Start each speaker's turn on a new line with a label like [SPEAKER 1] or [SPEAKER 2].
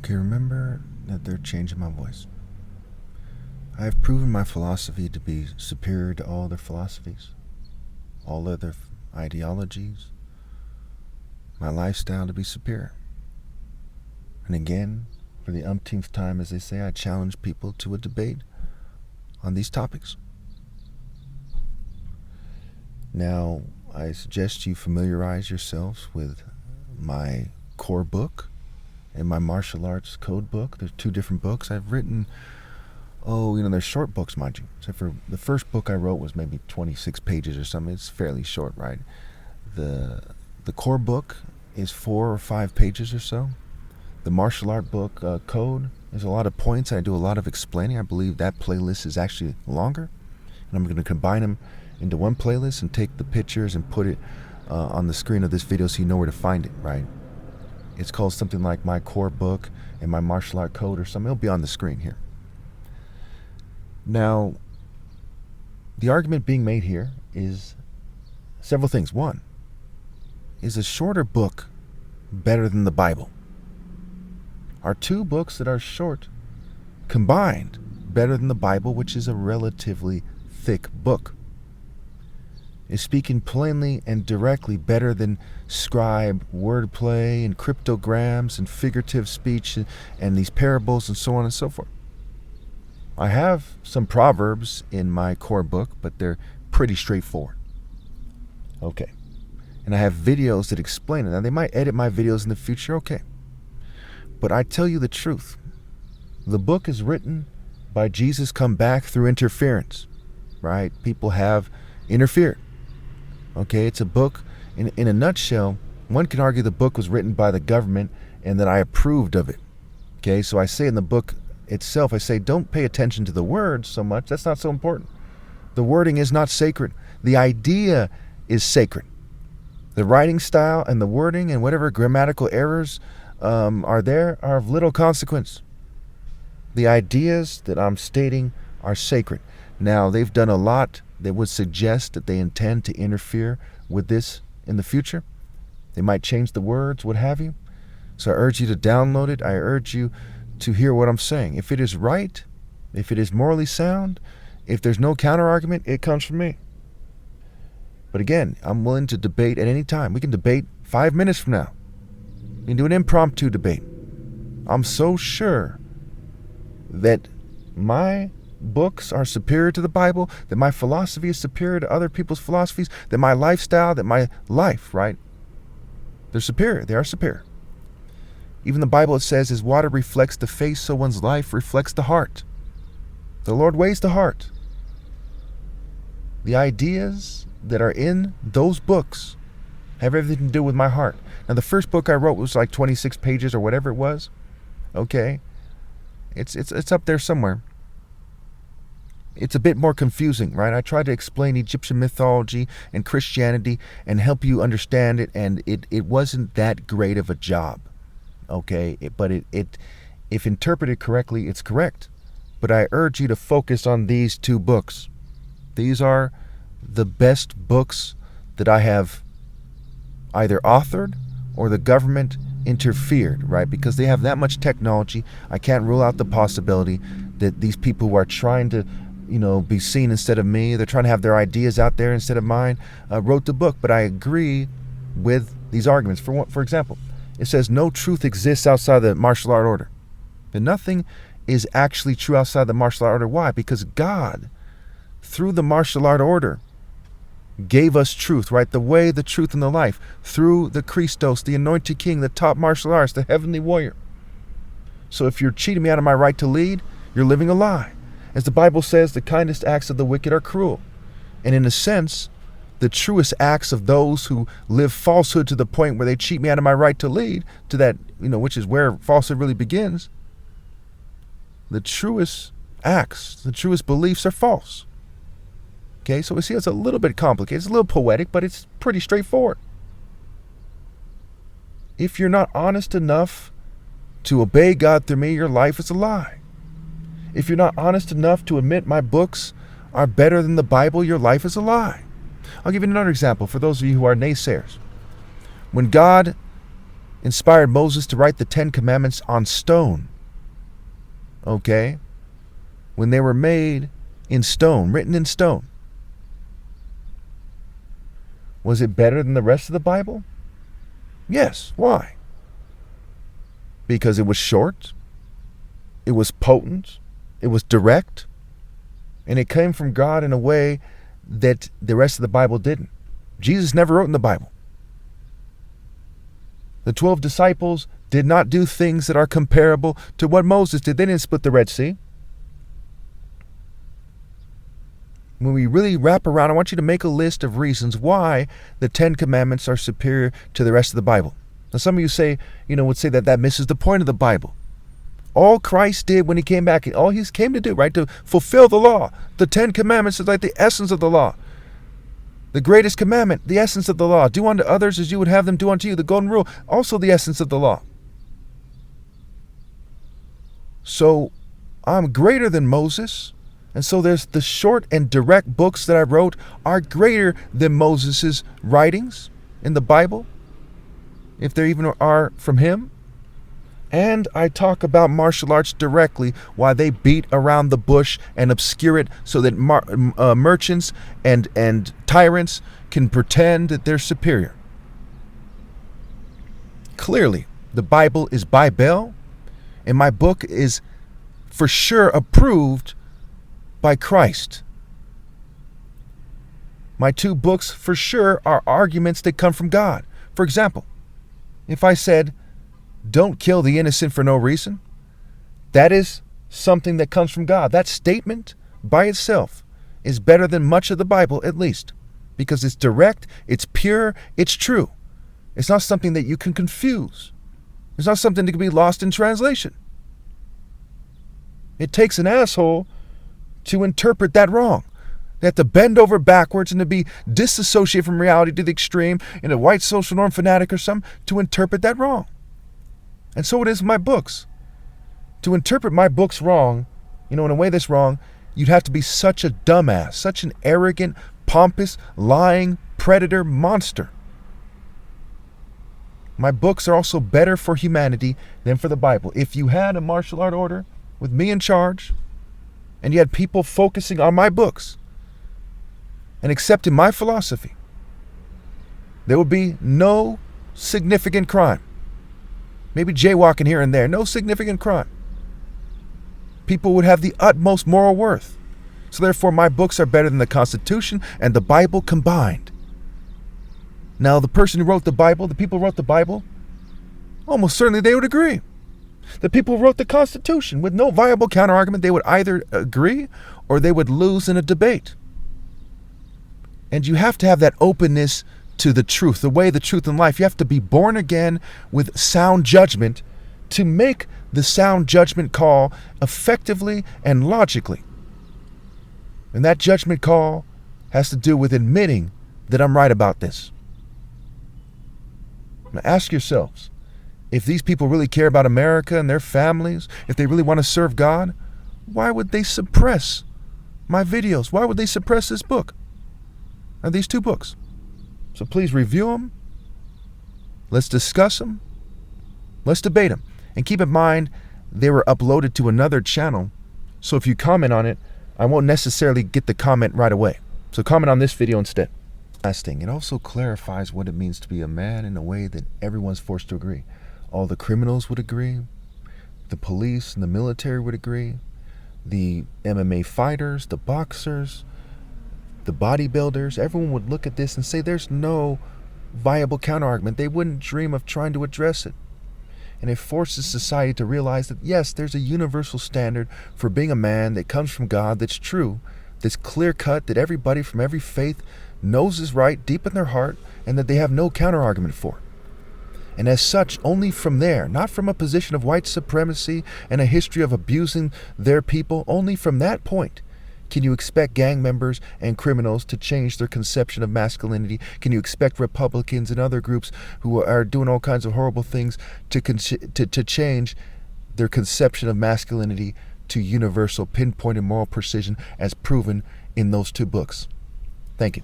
[SPEAKER 1] Okay, remember that they're changing my voice. I have proven my philosophy to be superior to all other philosophies, all other ideologies, my lifestyle to be superior. And again, for the umpteenth time, as they say, I challenge people to a debate on these topics. Now, I suggest you familiarize yourselves with my core book and my martial arts code book. There's two different books I've written. They're short books, mind you. Except for the first book I wrote was maybe 26 pages or something. It's fairly short, right? The core book is 4 or 5 pages or so. The martial art book code is a lot of points. I do a lot of explaining. I believe that playlist is actually longer. And I'm going to combine them into one playlist and take the pictures and put it on the screen of this video so you know where to find it, right? It's called something like My Core Book and My Martial Art Code or something. It'll be on the screen here. Now, the argument being made here is several things. One, is a shorter book better than the Bible? Are two books that are short combined better than the Bible, which is a relatively thick book? Is speaking plainly and directly better than scribe wordplay and cryptograms and figurative speech and these parables and so on and so forth? I have some proverbs in my core book, but they're pretty straightforward. Okay. And I have videos that explain it. Now, they might edit my videos in the future, okay. But I tell you the truth. The book is written by Jesus come back through interference, right? People have interfered. Okay, it's a book, in a nutshell, one can argue the book was written by the government and that I approved of it. Okay, so I say in the book itself, I say, don't pay attention to the words so much. That's not so important. The wording is not sacred. The idea is sacred. The writing style and the wording and whatever grammatical errors are there are of little consequence. The ideas that I'm stating are sacred. Now, they've done a lot that would suggest that they intend to interfere with this in the future. They might change the words, what have you. So I urge you to download it. I urge you to hear what I'm saying. If it is right, if it is morally sound, if there's no counter argument, it comes from me. But again, I'm willing to debate at any time. We can debate 5 minutes from now. We can do an impromptu debate. I'm so sure that my books are superior to the Bible, that my philosophy is superior to other people's philosophies, that my lifestyle, that my life, right? They're superior. They are superior. Even the Bible, it says, as water reflects the face, so one's life reflects the heart. The Lord weighs the heart. The ideas that are in those books have everything to do with my heart. Now, the first book I wrote was like 26 pages or whatever it was. Okay? It's up there somewhere. It's a bit more confusing, right? I tried to explain Egyptian mythology and Christianity and help you understand it, and it wasn't that great of a job. Okay? But if interpreted correctly, it's correct. But I urge you to focus on these two books. These are the best books that I have either authored or the government interfered, right? Because they have that much technology, I can't rule out the possibility that these people who are trying to, be seen instead of me, they're trying to have their ideas out there instead of mine, wrote the book. But I agree with these arguments. For example, it says no truth exists outside the martial art order. But nothing is actually true outside the martial art order. Why? Because God, through the martial art order, gave us truth, right? The way, the truth, and the life. Through the Christos, the anointed king, the top martial arts, the heavenly warrior. So if you're cheating me out of my right to lead, you're living a lie. As the Bible says, the kindest acts of the wicked are cruel. And in a sense, the truest acts of those who live falsehood to the point where they cheat me out of my right to lead, to that, which is where falsehood really begins. The truest acts, the truest beliefs are false. Okay, so we see it's a little bit complicated. It's a little poetic, but it's pretty straightforward. If you're not honest enough to obey God through me, your life is a lie. If you're not honest enough to admit my books are better than the Bible, your life is a lie. I'll give you another example for those of you who are naysayers. When God inspired Moses to write the 10 Commandments on stone. Okay? When they were made in stone, written in stone. Was it better than the rest of the Bible? Yes. Why? Because it was short, it was potent, it was direct, and it came from God in a way that the rest of the Bible didn't. Jesus never wrote in the Bible. The 12 disciples did not do things that are comparable to what Moses did. They didn't split the Red Sea. When we really wrap around, I want you to make a list of reasons why the 10 Commandments are superior to the rest of the Bible. Now, some of you would say that misses the point of the Bible. All Christ did when he came back, all he came to do, right, to fulfill the law. The 10 Commandments is like the essence of the law. The greatest commandment, the essence of the law. Do unto others as you would have them do unto you. The golden rule, also the essence of the law. So, I'm greater than Moses. And so there's the short and direct books that I wrote are greater than Moses' writings in the Bible, if they even are from him. And I talk about martial arts directly, why they beat around the bush and obscure it so that merchants and tyrants can pretend that they're superior. Clearly, the Bible is Bible, and my book is for sure approved by Christ. My 2 books for sure are arguments that come from God. For example, if I said, don't kill the innocent for no reason, that is something that comes from God. That statement by itself is better than much of the Bible, at least, because it's direct, it's pure, it's true. It's not something that you can confuse. It's not something that can be lost in translation. It takes an asshole to interpret that wrong. They have to bend over backwards and to be disassociated from reality to the extreme in a white social norm fanatic or something to interpret that wrong. And so it is with my books. To interpret my books wrong, in a way that's wrong, you'd have to be such a dumbass, such an arrogant, pompous, lying, predator monster. My books are also better for humanity than for the Bible. If you had a martial art order with me in charge, and you had people focusing on my books and accepting my philosophy, there would be no significant crime. Maybe jaywalking here and there, no significant crime. People would have the utmost moral worth. So therefore, my books are better than the Constitution and the Bible combined. Now, the person who wrote the Bible, the people who wrote the Bible, almost certainly they would agree. The people who wrote the Constitution, with no viable counterargument, they would either agree or they would lose in a debate. And you have to have that openness to the truth, the way, the truth, and life. You have to be born again with sound judgment to make the sound judgment call effectively and logically. And that judgment call has to do with admitting that I'm right about this. Now ask yourselves, if these people really care about America and their families, if they really want to serve God, why would they suppress my videos? Why would they suppress this book? Or these 2 books? So please review them. Let's discuss them. Let's debate them. And keep in mind, they were uploaded to another channel. So if you comment on it, I won't necessarily get the comment right away. So comment on this video instead. Last thing, it also clarifies what it means to be a man in a way that everyone's forced to agree. All the criminals would agree. The police and the military would agree. The MMA fighters, the boxers, the bodybuilders, everyone would look at this and say there's no viable counterargument. They wouldn't dream of trying to address it. And it forces society to realize that, yes, there's a universal standard for being a man that comes from God, that's true, that's clear-cut, that everybody from every faith knows is right deep in their heart, and that they have no counterargument for. And as such, only from there, not from a position of white supremacy and a history of abusing their people, only from that point can you expect gang members and criminals to change their conception of masculinity. Can you expect Republicans and other groups who are doing all kinds of horrible things to change their conception of masculinity to universal, pinpointed moral precision as proven in those 2 books? Thank you.